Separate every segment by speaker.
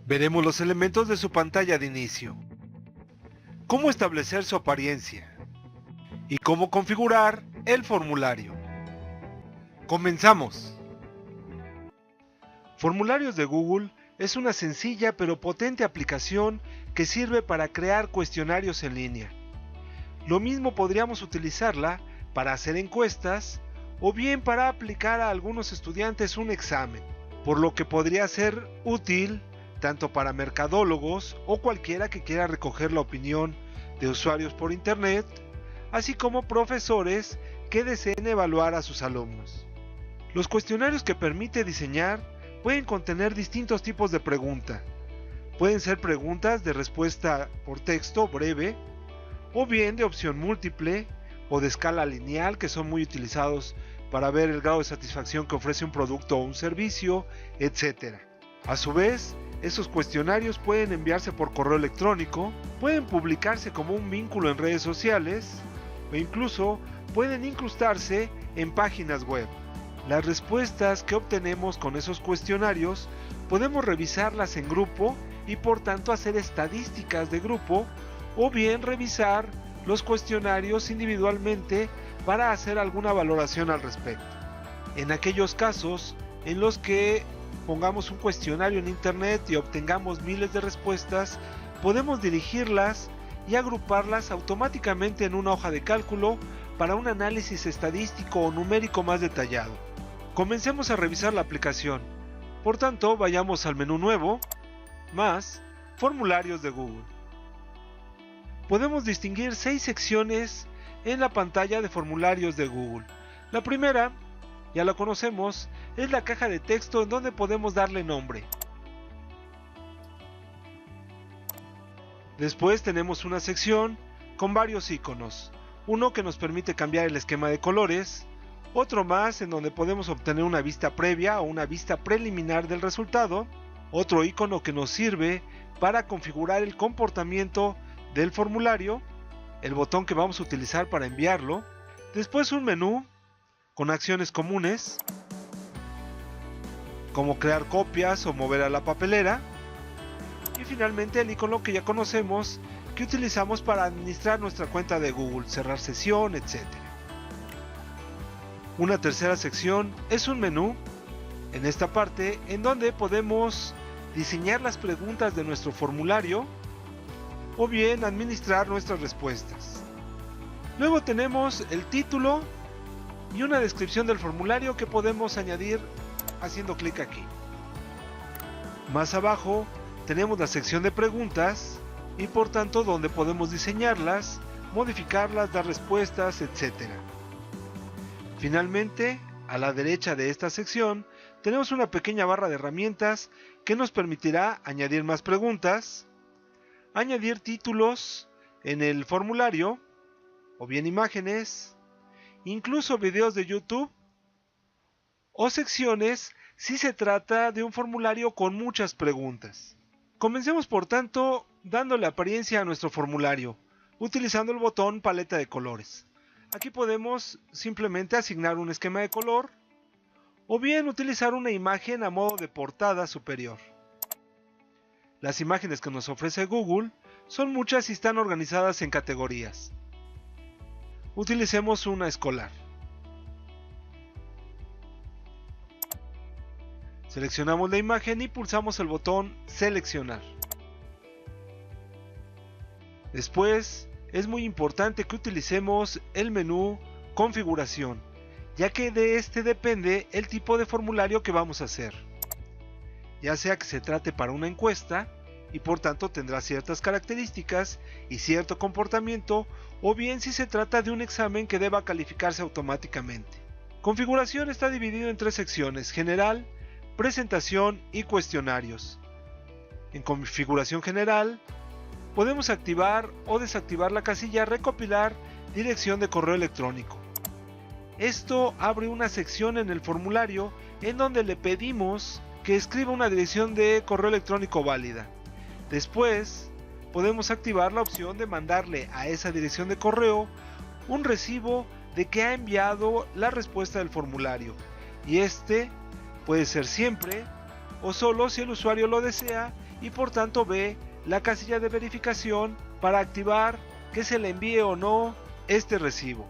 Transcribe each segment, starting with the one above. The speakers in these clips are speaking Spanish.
Speaker 1: Veremos los elementos de su pantalla de inicio, cómo establecer su apariencia y cómo configurar el formulario. ¡Comenzamos! Formularios de Google es una sencilla pero potente aplicación que sirve para crear cuestionarios en línea. Lo mismo podríamos utilizarla para hacer encuestas o bien para aplicar a algunos estudiantes un examen, por lo que podría ser útil tanto para mercadólogos o cualquiera que quiera recoger la opinión de usuarios por internet, así como profesores que deseen evaluar a sus alumnos. Los cuestionarios que permite diseñar pueden contener distintos tipos de pregunta. Pueden ser preguntas de respuesta por texto breve, o bien de opción múltiple o de escala lineal, que son muy utilizados para ver el grado de satisfacción que ofrece un producto o un servicio, etc. A su vez, esos cuestionarios pueden enviarse por correo electrónico, pueden publicarse como un vínculo en redes sociales o incluso pueden incrustarse en páginas web. Las respuestas que obtenemos con esos cuestionarios podemos revisarlas en grupo y por tanto hacer estadísticas de grupo o bien revisar los cuestionarios individualmente para hacer alguna valoración al respecto. En aquellos casos en los que pongamos un cuestionario en internet y obtengamos miles de respuestas, podemos dirigirlas y agruparlas automáticamente en una hoja de cálculo para un análisis estadístico o numérico más detallado. Comencemos a revisar la aplicación. Por tanto, vayamos al menú nuevo, más, formularios de Google. Podemos distinguir 6 secciones en la pantalla de formularios de Google. La primera, ya la conocemos, es la caja de texto en donde podemos darle nombre. Después tenemos una sección con varios iconos, uno que nos permite cambiar el esquema de colores, otro más en donde podemos obtener una vista previa o una vista preliminar del resultado, otro icono que nos sirve para configurar el comportamiento del formulario, el botón que vamos a utilizar para enviarlo, después un menú con acciones comunes, como crear copias o mover a la papelera, y finalmente el icono que ya conocemos que utilizamos para administrar nuestra cuenta de Google, cerrar sesión, etc. Una tercera sección es un menú, en esta parte, en donde podemos diseñar las preguntas de nuestro formulario o bien administrar nuestras respuestas. Luego tenemos el título y una descripción del formulario que podemos añadir haciendo clic aquí. Más abajo tenemos la sección de preguntas y por tanto donde podemos diseñarlas, modificarlas, dar respuestas, etc. Finalmente, a la derecha de esta sección tenemos una pequeña barra de herramientas que nos permitirá añadir más preguntas, añadir títulos en el formulario, o bien imágenes, incluso videos de YouTube, o secciones si se trata de un formulario con muchas preguntas. Comencemos por tanto dándole apariencia a nuestro formulario, utilizando el botón paleta de colores. Aquí podemos simplemente asignar un esquema de color, o bien utilizar una imagen a modo de portada superior. Las imágenes que nos ofrece Google son muchas y están organizadas en categorías. Utilicemos una escolar. Seleccionamos la imagen y pulsamos el botón seleccionar. Después, es muy importante que utilicemos el menú configuración, ya que de este depende el tipo de formulario que vamos a hacer. Ya sea que se trate para una encuesta, y por tanto tendrá ciertas características y cierto comportamiento, o bien si se trata de un examen que deba calificarse automáticamente. Configuración está dividido en 3 secciones: general, presentación y cuestionarios. En configuración general, podemos activar o desactivar la casilla recopilar dirección de correo electrónico. Esto abre una sección en el formulario en donde le pedimos que escriba una dirección de correo electrónico válida. Después, podemos activar la opción de mandarle a esa dirección de correo un recibo de que ha enviado la respuesta del formulario, y este puede ser siempre o solo si el usuario lo desea y por tanto ve la casilla de verificación para activar que se le envíe o no este recibo.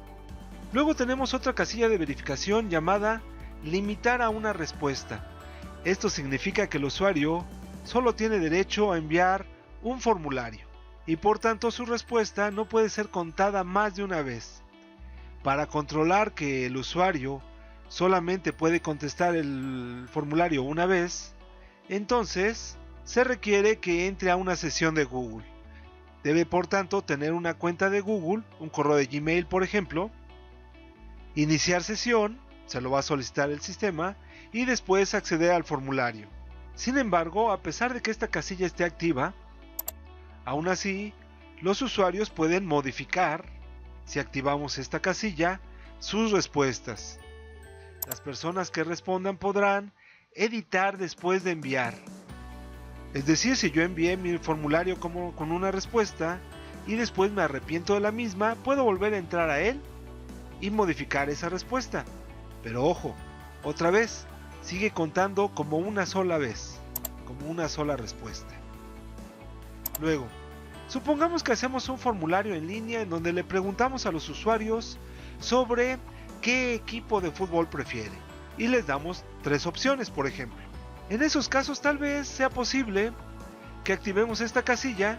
Speaker 1: Luego tenemos otra casilla de verificación llamada limitar a una respuesta. Esto significa que el usuario solo tiene derecho a enviar un formulario y por tanto su respuesta no puede ser contada más de una vez. Para controlar que el usuario solamente puede contestar el formulario una vez, entonces se requiere que entre a una sesión de Google. Debe por tanto tener una cuenta de Google, un correo de Gmail por ejemplo, iniciar sesión, se lo va a solicitar el sistema y después acceder al formulario. Sin embargo, a pesar de que esta casilla esté activa, aún así, los usuarios pueden modificar, si activamos esta casilla, sus respuestas. Las personas que respondan podrán editar después de enviar. Es decir, si yo envié mi formulario con una respuesta y después me arrepiento de la misma, puedo volver a entrar a él y modificar esa respuesta. Pero ojo, otra vez, sigue contando como una sola vez, como una sola respuesta. Luego, supongamos que hacemos un formulario en línea en donde le preguntamos a los usuarios sobre qué equipo de fútbol prefiere y les damos 3 opciones, por ejemplo. En esos casos tal vez sea posible que activemos esta casilla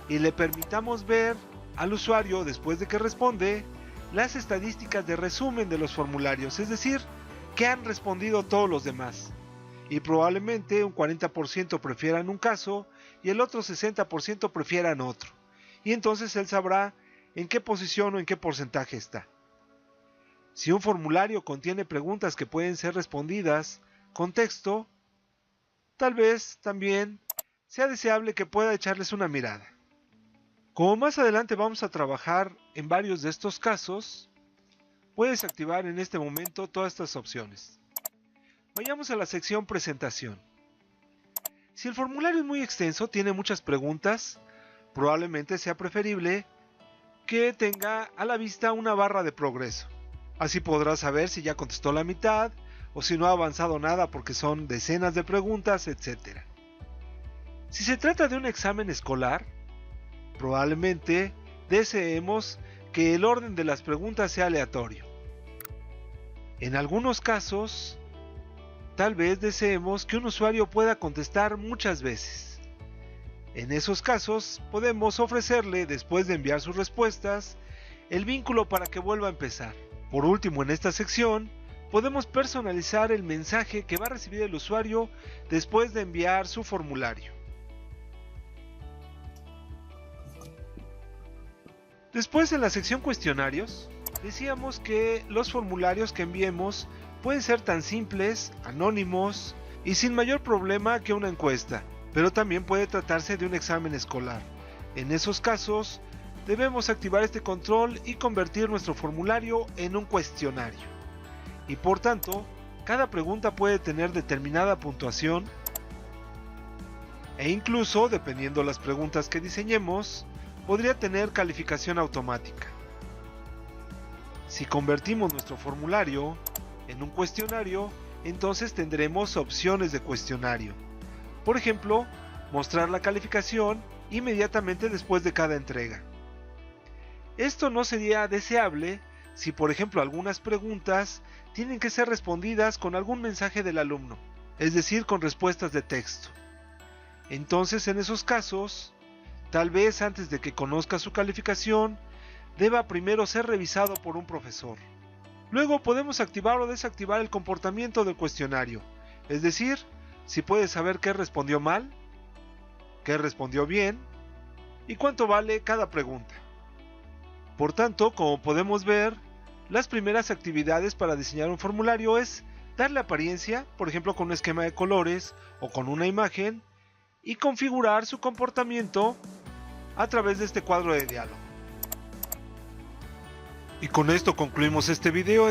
Speaker 1: y le permitamos ver al usuario, después de que responde, las estadísticas de resumen de los formularios, es decir, que han respondido todos los demás. Y probablemente un 40% prefieran un caso y el otro 60% prefieran otro. Y entonces él sabrá en qué posición o en qué porcentaje está. Si un formulario contiene preguntas que pueden ser respondidas con texto, tal vez también sea deseable que pueda echarles una mirada. Como más adelante vamos a trabajar en varios de estos casos, puedes activar en este momento todas estas opciones. Vayamos a la sección presentación. Si el formulario es muy extenso, tiene muchas preguntas, probablemente sea preferible que tenga a la vista una barra de progreso. Así podrás saber si ya contestó la mitad o si no ha avanzado nada porque son decenas de preguntas, etc. Si se trata de un examen escolar, probablemente deseemos que el orden de las preguntas sea aleatorio. En algunos casos, tal vez deseemos que un usuario pueda contestar muchas veces. En esos casos, podemos ofrecerle, después de enviar sus respuestas, el vínculo para que vuelva a empezar. Por último, en esta sección, podemos personalizar el mensaje que va a recibir el usuario después de enviar su formulario. Después, en la sección cuestionarios, decíamos que los formularios que enviemos pueden ser tan simples, anónimos y sin mayor problema que una encuesta, pero también puede tratarse de un examen escolar. En esos casos, debemos activar este control y convertir nuestro formulario en un cuestionario. Y por tanto, cada pregunta puede tener determinada puntuación e incluso, dependiendo las preguntas que diseñemos, podría tener calificación automática. Si convertimos nuestro formulario en un cuestionario, entonces tendremos opciones de cuestionario. Por ejemplo, mostrar la calificación inmediatamente después de cada entrega. Esto no sería deseable si, por ejemplo, algunas preguntas tienen que ser respondidas con algún mensaje del alumno, es decir, con respuestas de texto. Entonces, en esos casos, tal vez antes de que conozca su calificación, deba primero ser revisado por un profesor. Luego podemos activar o desactivar el comportamiento del cuestionario, es decir, si puede saber qué respondió mal, qué respondió bien y cuánto vale cada pregunta. Por tanto, como podemos ver, las primeras actividades para diseñar un formulario es darle apariencia, por ejemplo con un esquema de colores o con una imagen, y configurar su comportamiento a través de este cuadro de diálogo. Y con esto concluimos este video.